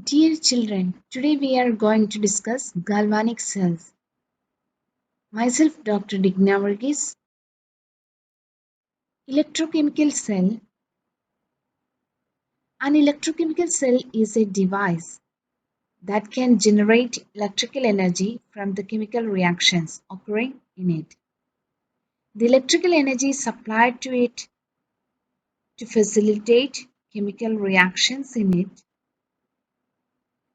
Dear children, today we are going to discuss galvanic cells. Myself, Dr. Digna Varghese. Electrochemical cell. An electrochemical cell is a device that can generate electrical energy from the chemical reactions occurring in it. The electrical energy is supplied to it to facilitate chemical reactions in it.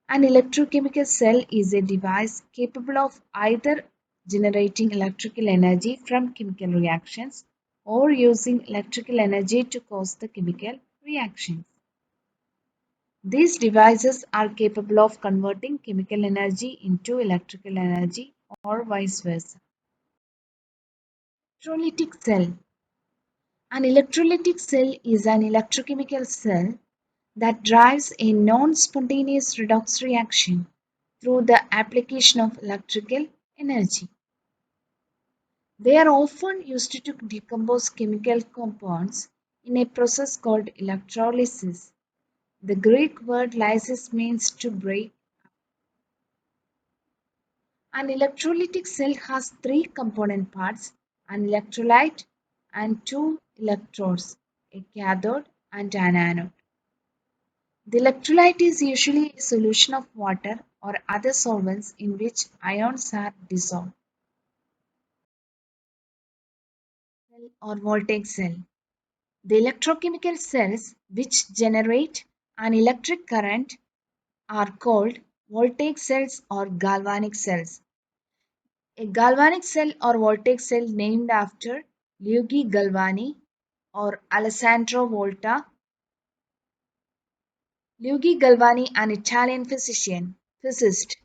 An electrochemical cell is a device capable of either generating electrical energy from chemical reactions or using electrical energy to cause the chemical reactions. These devices are capable of converting chemical energy into electrical energy or vice versa. Electrolytic cell. An electrolytic cell is an electrochemical cell that drives a non-spontaneous redox reaction through the application of electrical energy. They are often used to decompose chemical compounds in a process called electrolysis. The Greek word lysis means to break. An electrolytic cell has three component parts: an electrolyte and two electrodes, a cathode and an anode. The electrolyte is usually a solution of water or other solvents in which ions are dissolved. Cell or voltaic cell. The electrochemical cells which generate an electric current are called voltaic cells or galvanic cells. A galvanic cell or voltaic cell named after Luigi Galvani or Alessandro Volta. Luigi Galvani, an Italian physicist,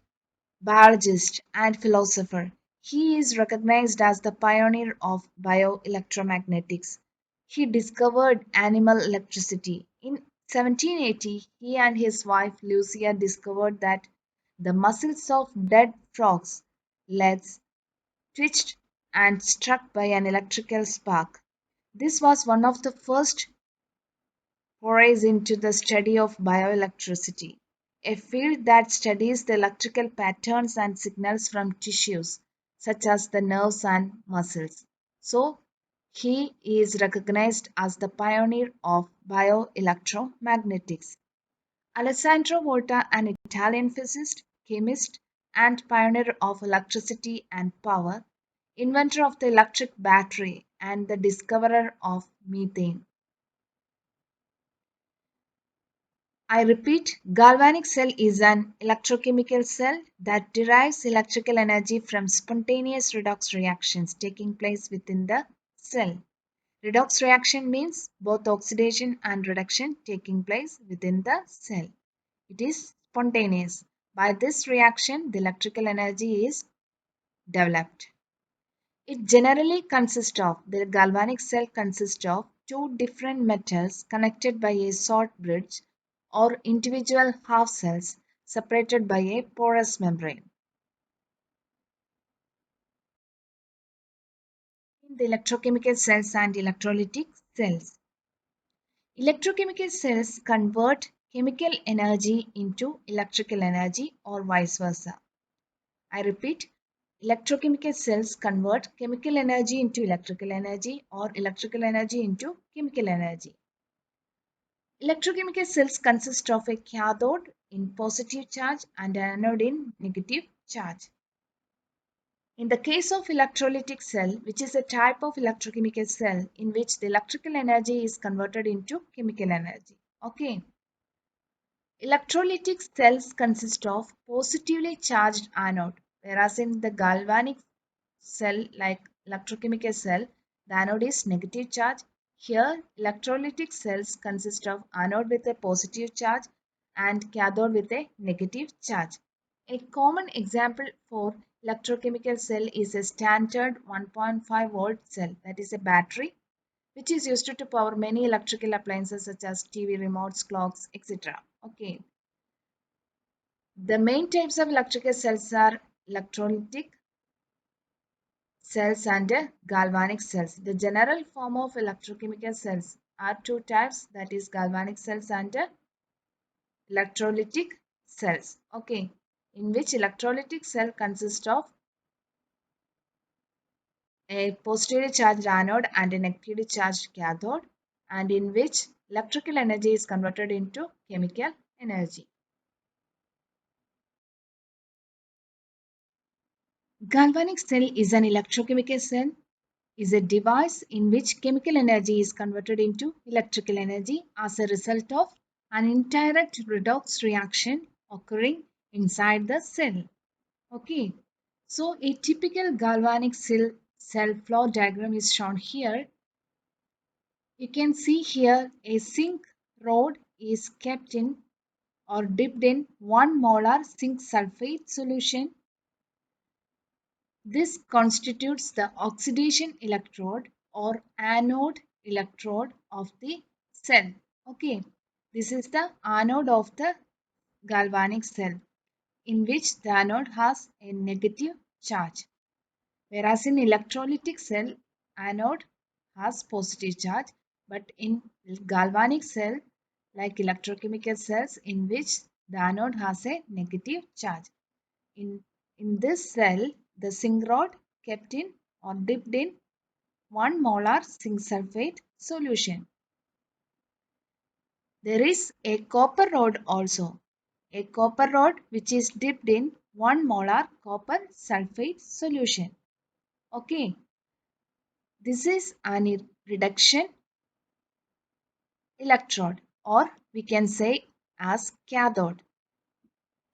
biologist, and philosopher. He is recognized as the pioneer of bioelectromagnetics. He discovered animal electricity. In 1780, he and his wife Lucia discovered that the muscles of dead frogs' legs twitched and struck by an electrical spark. This was one of the first forays into the study of bioelectricity, a field that studies the electrical patterns and signals from tissues, such as the nerves and muscles. So, he is recognized as the pioneer of bioelectromagnetics. Alessandro Volta, an Italian physicist, chemist, and pioneer of electricity and power, inventor of the electric battery, and the discoverer of methane. I repeat, galvanic cell is an electrochemical cell that derives electrical energy from spontaneous redox reactions taking place within the cell. Redox reaction means both oxidation and reduction taking place within the cell. It is spontaneous. By this reaction, the electrical energy is developed. It generally consists of, the galvanic cell consists of two different metals connected by a short bridge or individual half cells separated by a porous membrane. The electrochemical cells and electrolytic cells. Electrochemical cells convert chemical energy into electrical energy or vice versa. I repeat, electrochemical cells convert chemical energy into electrical energy or electrical energy into chemical energy. Electrochemical cells consist of a cathode in positive charge and an anode in negative charge. In the case of electrolytic cell, which is a type of electrochemical cell in which the electrical energy is converted into chemical energy. Okay. Electrolytic cells consist of positively charged anode, whereas in the galvanic cell like electrochemical cell, the anode is negative charge. Here, electrolytic cells consist of anode with a positive charge and cathode with a negative charge. A common example for electrochemical cell is a standard 1.5 volt cell, that is a battery, which is used to power many electrical appliances such as TV remotes, clocks, etc. Okay. The main types of electrical cells are electrolytic cells and galvanic cells. The general form of electrochemical cells are two types, that is galvanic cells and electrolytic cells. Okay, in which electrolytic cell consists of a positively charged anode and a negatively charged cathode, and in which electrical energy is converted into chemical energy. Galvanic cell is an electrochemical cell is a device in which chemical energy is converted into electrical energy as a result of an indirect redox reaction occurring inside the cell. Okay, so a typical galvanic cell flow diagram is shown here. You can see here a zinc rod is kept in or dipped in 1 molar zinc sulfate solution. This constitutes the oxidation electrode or anode electrode of the cell. Okay, this is the anode of the galvanic cell, in which the anode has a negative charge. Whereas in electrolytic cell, anode has positive charge, but in galvanic cell, like electrochemical cells, in which the anode has a negative charge. In, in this cell, the zinc rod kept in or dipped in 1 molar zinc sulfate solution. There is a copper rod also. A copper rod which is dipped in 1 molar copper sulfate solution. Okay, this is an reduction electrode, or we can say as cathode.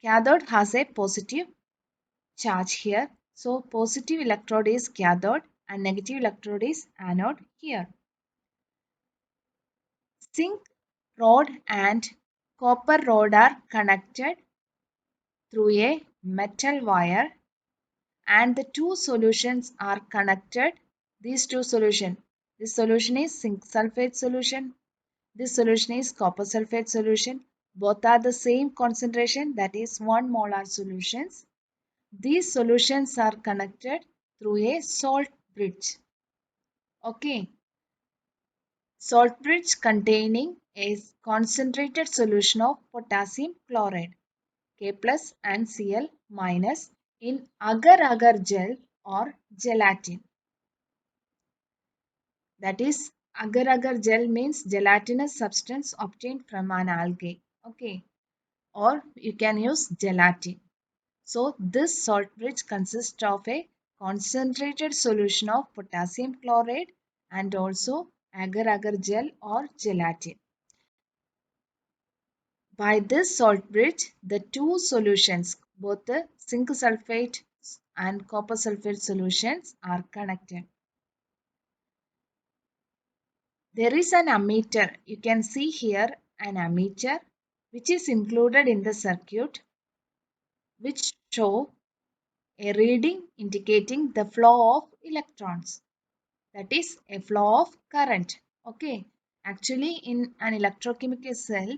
Cathode has a positive charge here. So positive electrode is cathode and negative electrode is anode here. Zinc rod and copper rod are connected through a metal wire, and the two solutions are connected. These two solutions. This solution is zinc sulfate solution. This solution is copper sulfate solution. Both are the same concentration, that is 1 molar solutions. These solutions are connected through a salt bridge. Okay. Salt bridge containing a concentrated solution of potassium chloride K plus and Cl minus in agar-agar gel or gelatin. That is, agar-agar gel means gelatinous substance obtained from an algae. Okay. Or you can use gelatin. So this salt bridge consists of a concentrated solution of potassium chloride and also agar-agar gel or gelatin. By this salt bridge, the two solutions, both the zinc sulfate and copper sulfate solutions, are connected. There is an ammeter. You can see here an ammeter which is included in the circuit, which show a reading indicating the flow of electrons. That is a flow of current. Okay. Actually, in an electrochemical cell,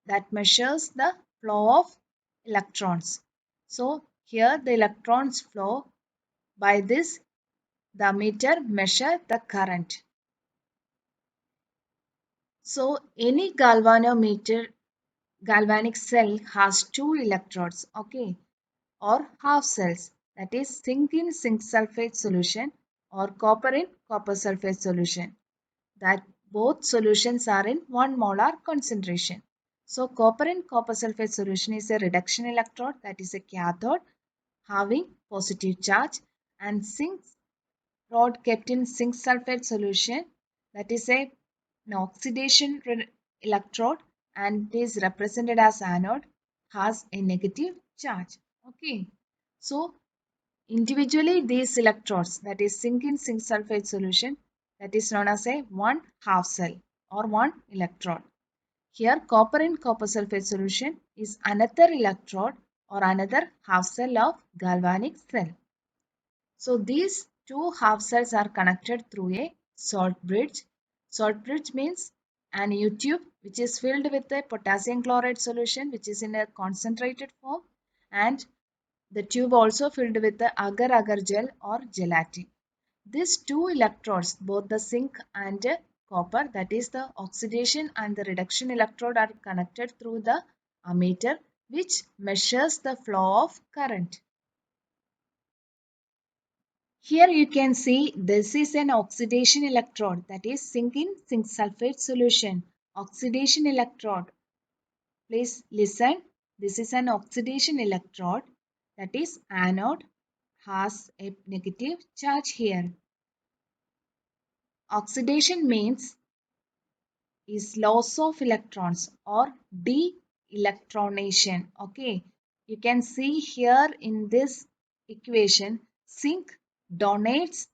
that measures the flow of electrons. So here the electrons flow. By this, the meter measure the current. So any galvanic cell has two electrodes, okay, or half cells, that is zinc in zinc sulfate solution or copper in copper sulfate solution. That both solutions are in 1 molar concentration. So copper in copper sulfate solution is a reduction electrode, that is a cathode having positive charge, and zinc rod kept in zinc sulfate solution, that is an oxidation electrode and is represented as anode, has a negative charge. Okay. So individually these electrodes, that is zinc in zinc sulfate solution, that is known as a one half cell or one electrode. Here copper in copper sulfate solution is another electrode or another half cell of galvanic cell. So these two half cells are connected through a salt bridge. Salt bridge means an U tube which is filled with a potassium chloride solution which is in a concentrated form, and the tube also filled with the agar-agar gel or gelatin. These two electrodes, both the zinc and copper, that is the oxidation and the reduction electrode, are connected through the ammeter, which measures the flow of current. Here you can see this is an oxidation electrode, that is zinc in zinc sulfate solution. Oxidation electrode. Please listen. This is an oxidation electrode, that is anode has a negative charge here. Oxidation means is loss of electrons or de-electronation. Okay, you can see here in this equation, zinc donates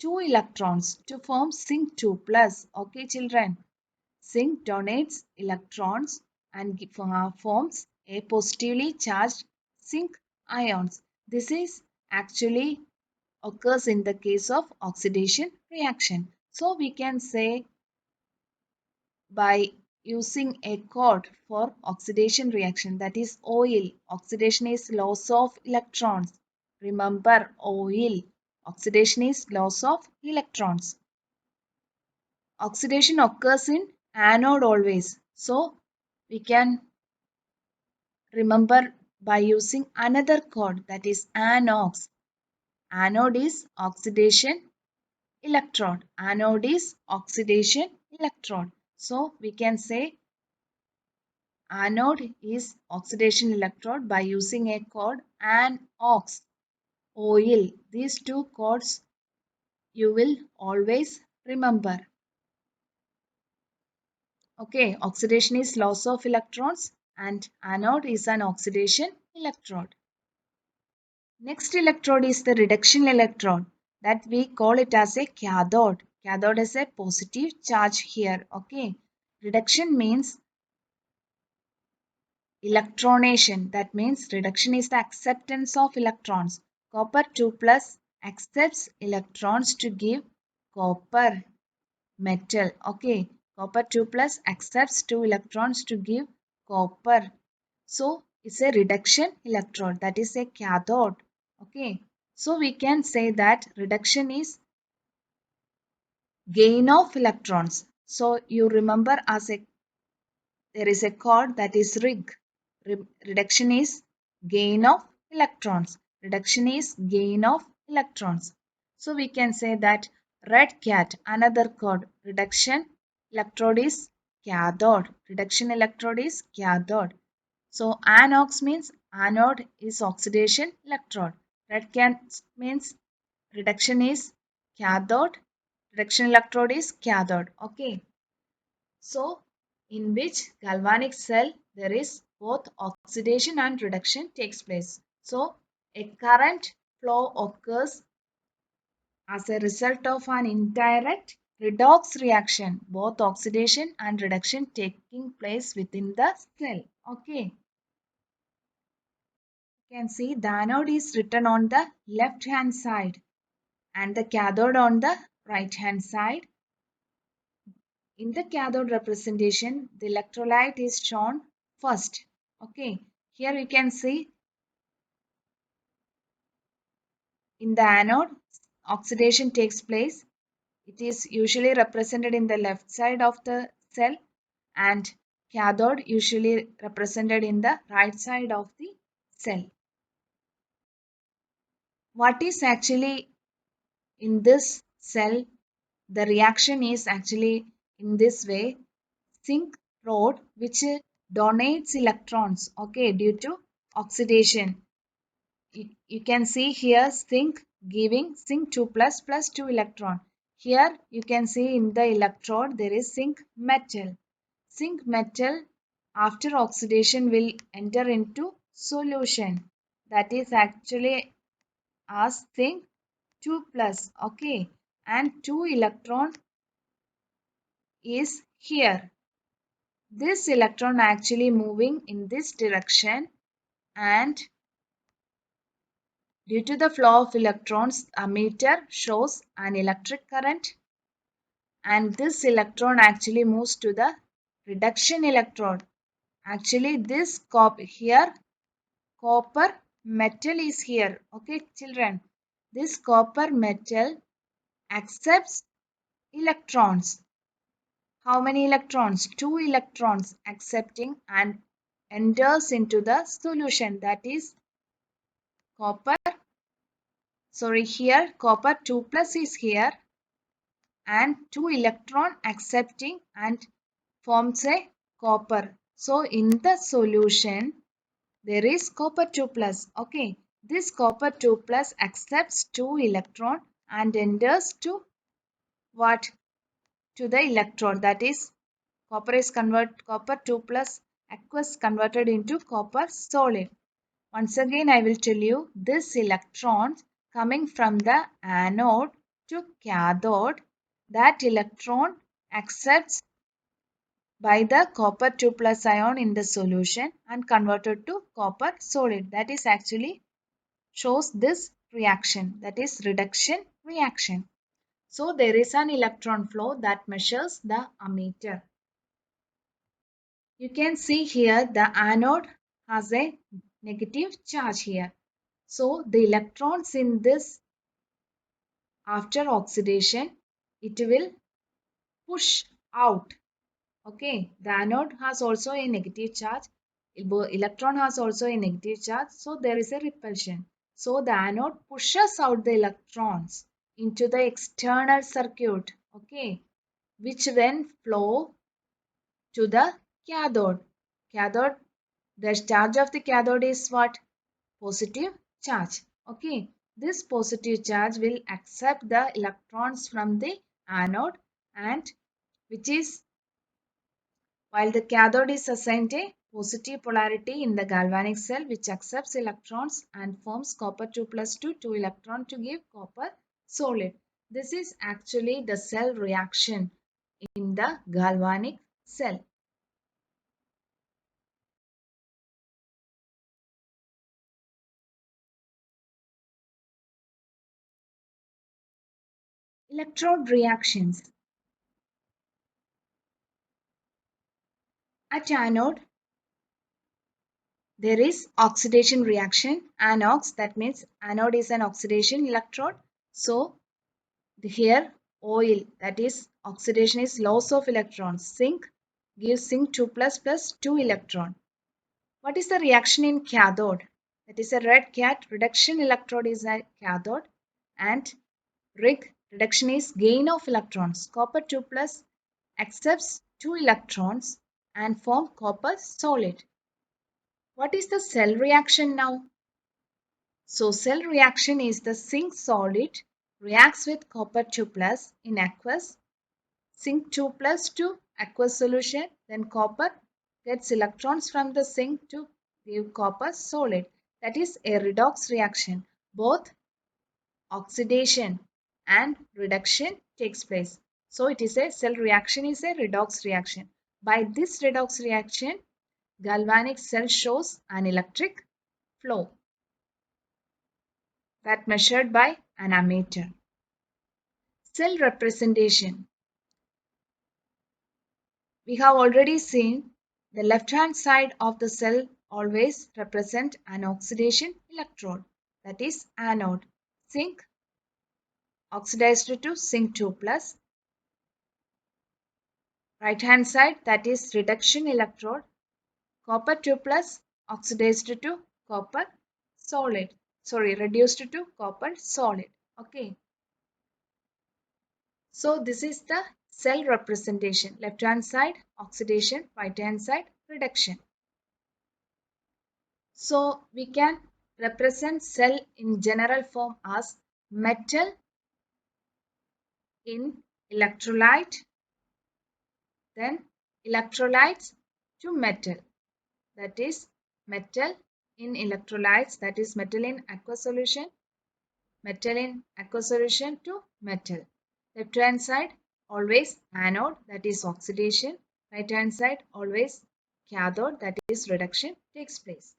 2 electrons to form zinc 2 plus. Okay, children, zinc donates electrons and forms a positively charged zinc ions. This is actually occurs in the case of oxidation reaction. So we can say by using a code for oxidation reaction, that is oil. Oxidation is loss of electrons. Remember, oil. Oxidation is loss of electrons. Oxidation occurs in anode always. So we can remember by using another code, that is anox. Anode is oxidation electrode. Anode is oxidation electrode. So we can say anode is oxidation electrode by using a code anox. Oil. These two codes you will always remember. Okay, oxidation is loss of electrons and anode is an oxidation electrode. Next electrode is the reduction electrode, that we call it as a cathode. Cathode is a positive charge here. Okay, reduction means electronation. That means reduction is the acceptance of electrons. Copper 2 plus accepts electrons to give copper metal. Okay, copper 2 plus accepts 2 electrons to give copper. So it's a reduction electrode, that is a cathode. Okay, so we can say that reduction is gain of electrons. So you remember as a there is a chord, that is rig. Reduction is gain of electrons. Reduction is gain of electrons. So we can say that red cat, another chord. Reduction electrode is cathode. Reduction electrode is cathode. So anox means anode is oxidation electrode. Red cat means reduction is cathode. Reduction electrode is cathode. Okay. So, in which galvanic cell there is both oxidation and reduction takes place. So, a current flow occurs as a result of an indirect redox reaction, both oxidation and reduction taking place within the cell. Okay, you can see the anode is written on the left hand side and the cathode on the right hand side. In the cathode representation, the electrolyte is shown first. Okay, here you can see in the anode, oxidation takes place. It is usually represented in the left side of the cell and cathode usually represented in the right side of the cell. What is actually in this cell? The reaction is actually in this way. Zinc rod which donates electrons, okay, due to oxidation. You can see here zinc giving zinc 2 plus plus 2 electron. Here you can see in the electrode there is zinc metal. Zinc metal after oxidation will enter into solution, that is actually as zinc 2 plus, okay, and 2 electron is here. This electron actually moving in this direction, and due to the flow of electrons, ammeter shows an electric current, and this electron actually moves to the reduction electrode. Actually this here copper metal is here. Okay children, this copper metal accepts electrons. How many electrons? 2 electrons accepting, and enters into the solution, that is copper, sorry, here copper 2 plus is here and 2 electron accepting and forms a copper. So in the solution there is copper 2 plus. Okay, this copper 2 plus accepts 2 electron and enters to what? To the electrode, that is copper 2 plus aqueous converted into copper solid. Once again I will tell you, this electrons coming from the anode to cathode, that electron accepts by the copper 2 plus ion in the solution and converted to copper solid. That is actually shows this reaction, that is reduction reaction. So there is an electron flow that measures the ammeter. You can see here the anode has a negative charge here. So the electrons in this, after oxidation, it will push out. Okay, the anode has also a negative charge. Electron has also a negative charge. So there is a repulsion. So the anode pushes out the electrons into the external circuit. Okay, which then flow to the cathode. Cathode, the charge of the cathode is what? Positive charge. Okay, this positive charge will accept the electrons from the anode, and which is, while the cathode is assigned a positive polarity in the galvanic cell which accepts electrons and forms copper 2 plus 2 electron to give copper solid. This is actually the cell reaction in the galvanic cell. Electrode reactions. At anode, there is oxidation reaction. Anox, that means anode is an oxidation electrode. So here oil, that is oxidation is loss of electrons. Zinc gives zinc 2 plus plus 2 electron. What is the reaction in cathode? That is a red cat. Reduction electrode is a cathode, and Rig, reduction is gain of electrons. Copper 2 plus accepts 2 electrons and form copper solid. What is the cell reaction now? So cell reaction is the zinc solid reacts with copper 2 plus in aqueous, zinc 2 plus to aqueous solution, then copper gets electrons from the zinc to give copper solid. That is a redox reaction. Both oxidation and reduction takes place. So it is a cell reaction is a redox reaction. By this redox reaction, galvanic cell shows an electric flow that measured by an ammeter. Cell representation. We have already seen the left hand side of the cell always represent an oxidation electrode, that is anode. Zinc oxidized to zinc 2 plus. Right hand side, that is reduction electrode, copper 2 plus oxidized to copper solid, sorry, reduced to copper solid. Okay, so this is the cell representation. Left hand side oxidation, right hand side reduction. So we can represent cell in general form as metal in electrolyte, then electrolytes to metal, that is metal in electrolytes, that is metal in aqueous solution, metal in aqueous solution to metal. Left hand side always anode, that is oxidation. Right hand side always cathode, that is reduction takes place.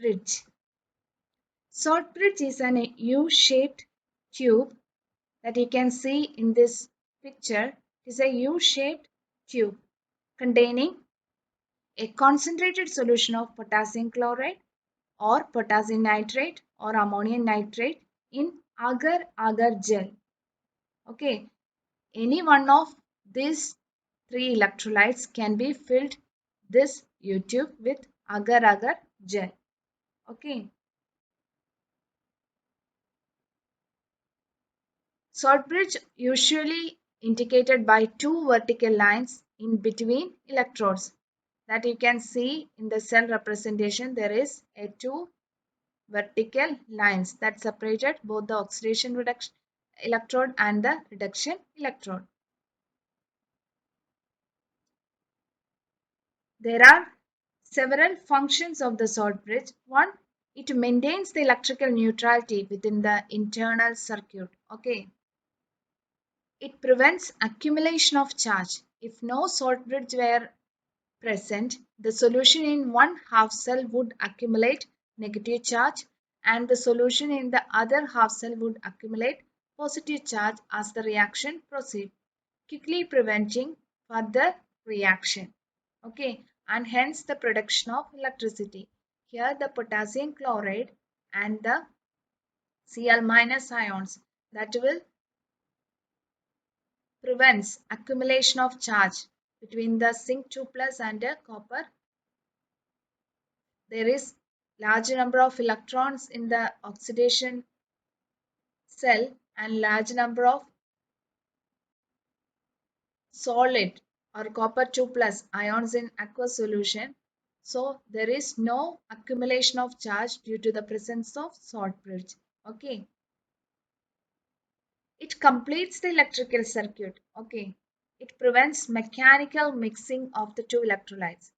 Bridge. Salt bridge is an U-shaped tube that you can see in this picture. It is a U-shaped tube containing a concentrated solution of potassium chloride or potassium nitrate or ammonium nitrate in agar-agar gel. Okay, any one of these Three electrolytes can be filled this U-tube with agar-agar gel. Okay. Salt bridge usually indicated by two vertical lines in between electrodes that you can see in the cell representation. There is a two vertical lines that separated both the oxidation reduction electrode and the reduction electrode. There are several functions of the salt bridge. One, it maintains the electrical neutrality within the internal circuit. Okay. It prevents accumulation of charge. If no salt bridge were present, the solution in one half cell would accumulate negative charge and the solution in the other half cell would accumulate positive charge as the reaction proceeds, quickly preventing further reaction. Okay, and hence the production of electricity. Here the potassium chloride and the Cl minus ions that will prevents accumulation of charge between the zinc 2 plus and the copper. There is large number of electrons in the oxidation cell and large number of solid or copper 2 plus ions in aqueous solution. So there is no accumulation of charge due to the presence of salt bridge. Okay. It completes the electrical circuit. Okay. It prevents mechanical mixing of the two electrolytes.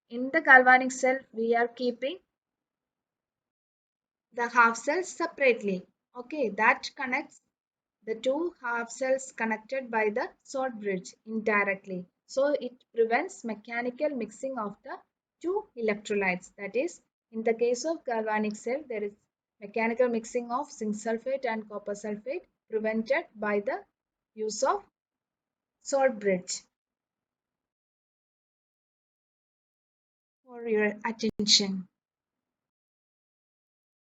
In the galvanic cell, we are keeping the half cells separately. Okay, that connects the two half cells connected by the salt bridge indirectly. So it prevents mechanical mixing of the two electrolytes. That is, in the case of galvanic cell, there is mechanical mixing of zinc sulfate and copper sulfate prevented by the use of salt bridge. For your attention.